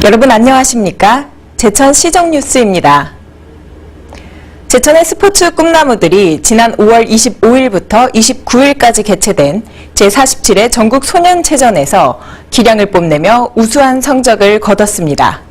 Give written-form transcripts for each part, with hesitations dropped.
여러분 안녕하십니까? 제천 시정뉴스입니다. 제천의 스포츠 꿈나무들이 지난 5월 25일부터 29일까지 개최된 제47회 전국 소년체전에서 기량을 뽐내며 우수한 성적을 거뒀습니다.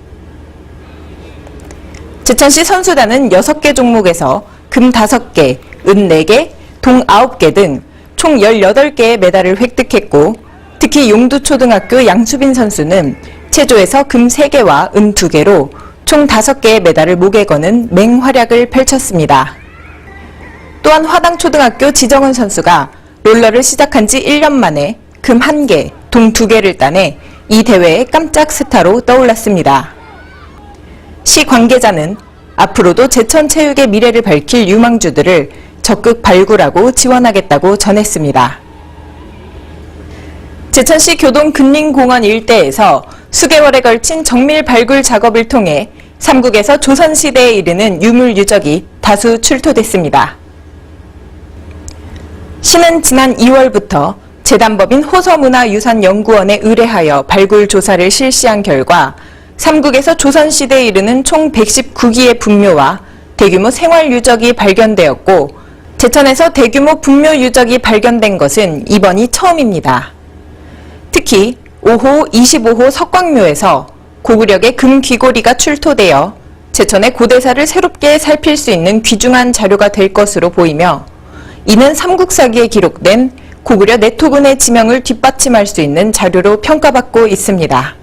제천시 선수단은 6개 종목에서 금 5개, 은 4개, 동 9개 등 총 18개의 메달을 획득했고, 특히 용두초등학교 양수빈 선수는 체조에서 금 3개와 은 2개로 총 5개의 메달을 목에 거는 맹활약을 펼쳤습니다. 또한 화당초등학교 지정은 선수가 롤러를 시작한 지 1년 만에 금 1개, 동 2개를 따내 이 대회의 깜짝 스타로 떠올랐습니다. 시 관계자는 앞으로도 제천 체육의 미래를 밝힐 유망주들을 적극 발굴하고 지원하겠다고 전했습니다. 제천시 교동근린공원 일대에서 수개월에 걸친 정밀 발굴 작업을 통해 삼국에서 조선시대에 이르는 유물 유적이 다수 출토됐습니다. 시는 지난 2월부터 재단법인 호서문화유산연구원에 의뢰하여 발굴 조사를 실시한 결과 삼국에서 조선시대에 이르는 총 119기의 분묘와 대규모 생활유적이 발견되었고, 제천에서 대규모 분묘 유적이 발견된 것은 이번이 처음입니다. 특히 5호, 25호 석광묘에서 고구력의 금 귀고리가 출토되어 제천의 고대사를 새롭게 살필 수 있는 귀중한 자료가 될 것으로 보이며, 이는 삼국사기에 기록된 고구려 내토군의 지명을 뒷받침할 수 있는 자료로 평가받고 있습니다.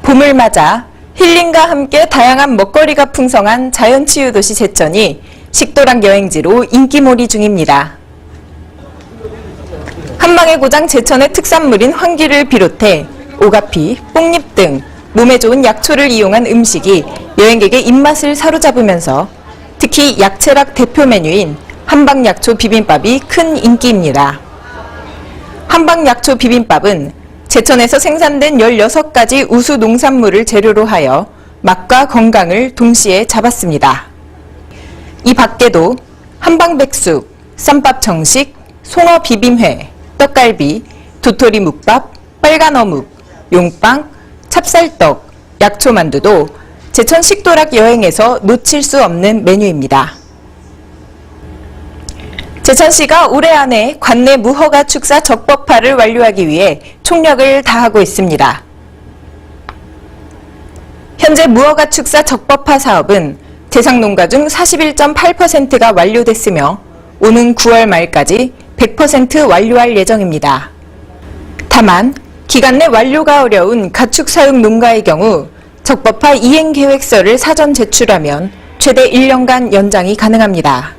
봄을 맞아 힐링과 함께 다양한 먹거리가 풍성한 자연치유도시 제천이 식도락 여행지로 인기몰이 중입니다. 한방의 고장 제천의 특산물인 황기를 비롯해 오가피, 뽕잎 등 몸에 좋은 약초를 이용한 음식이 여행객의 입맛을 사로잡으면서 특히 약채락 대표 메뉴인 한방약초 비빔밥이 큰 인기입니다. 한방약초 비빔밥은 제천에서 생산된 16가지 우수 농산물을 재료로 하여 맛과 건강을 동시에 잡았습니다. 이 밖에도 한방백숙, 쌈밥 정식, 송어 비빔회, 떡갈비, 도토리 묵밥, 빨간 어묵, 용빵, 찹쌀떡, 약초만두도 제천 식도락 여행에서 놓칠 수 없는 메뉴입니다. 제천시가 올해 안에 관내 무허가 축사 적법화를 완료하기 위해 총력을 다하고 있습니다. 현재 무허가 축사 적법화 사업은 대상 농가 중 41.8%가 완료됐으며 오는 9월 말까지 100% 완료할 예정입니다. 다만 기간 내 완료가 어려운 가축 사육 농가의 경우 적법화 이행 계획서를 사전 제출하면 최대 1년간 연장이 가능합니다.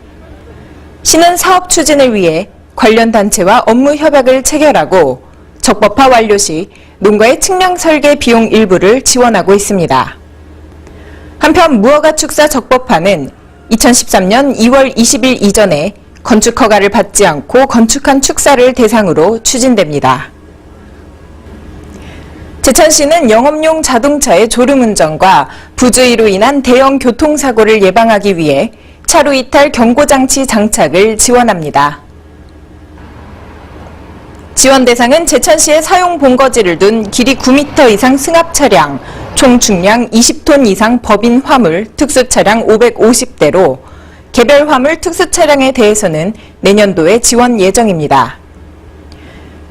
시는 사업 추진을 위해 관련 단체와 업무 협약을 체결하고 적법화 완료 시 농가의 측량 설계 비용 일부를 지원하고 있습니다. 한편 무허가 축사 적법화는 2013년 2월 20일 이전에 건축 허가를 받지 않고 건축한 축사를 대상으로 추진됩니다. 제천시는 영업용 자동차의 졸음운전과 부주의로 인한 대형 교통사고를 예방하기 위해 차로 이탈 경고장치 장착을 지원합니다. 지원 대상은 제천시에 사용 본거지를 둔 길이 9m 이상 승합 차량, 총 중량 20톤 이상 법인 화물 특수 차량 550대로 개별 화물 특수 차량에 대해서는 내년도에 지원 예정입니다.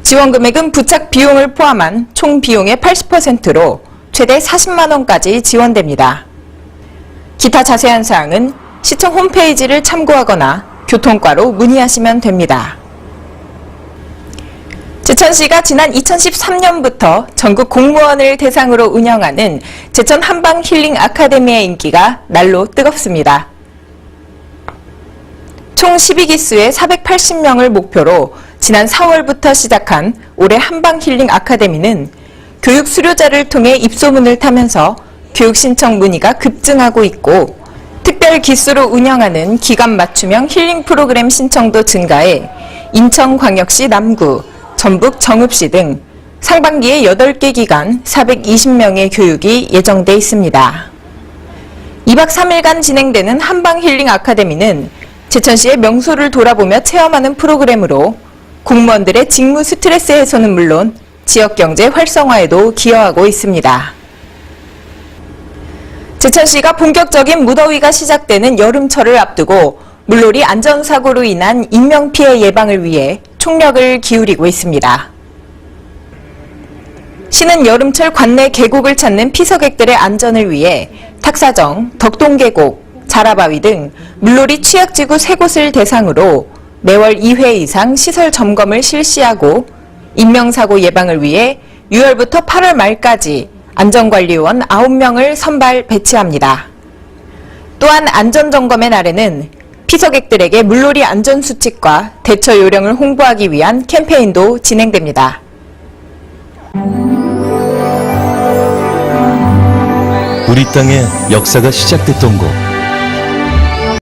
지원 금액은 부착 비용을 포함한 총 비용의 80%로 최대 40만 원까지 지원됩니다. 기타 자세한 사항은 시청 홈페이지를 참고하거나 교통과로 문의하시면 됩니다. 제천시가 지난 2013년부터 전국 공무원을 대상으로 운영하는 제천 한방 힐링 아카데미의 인기가 날로 뜨겁습니다. 총 12기수의 480명을 목표로 지난 4월부터 시작한 올해 한방 힐링 아카데미는 교육 수료자를 통해 입소문을 타면서 교육 신청 문의가 급증하고 있고, 특별 기수로 운영하는 기간 맞춤형 힐링 프로그램 신청도 증가해 인천광역시 남구, 전북 정읍시 등 상반기에 8개 기간 420명의 교육이 예정돼 있습니다. 2박 3일간 진행되는 한방 힐링 아카데미는 제천시의 명소를 돌아보며 체험하는 프로그램으로 공무원들의 직무 스트레스 해소는 물론 지역 경제 활성화에도 기여하고 있습니다. 제천시가 본격적인 무더위가 시작되는 여름철을 앞두고 물놀이 안전사고로 인한 인명피해 예방을 위해 총력을 기울이고 있습니다. 시는 여름철 관내 계곡을 찾는 피서객들의 안전을 위해 탁사정, 덕동계곡, 자라바위 등 물놀이 취약지구 3곳을 대상으로 매월 2회 이상 시설 점검을 실시하고 인명사고 예방을 위해 6월부터 8월 말까지 안전관리원 9명을 선발 배치합니다. 또한 안전점검의 날에는 피서객들에게 물놀이 안전수칙과 대처 요령을 홍보하기 위한 캠페인도 진행됩니다. 우리 땅에 역사가 시작됐던 곳,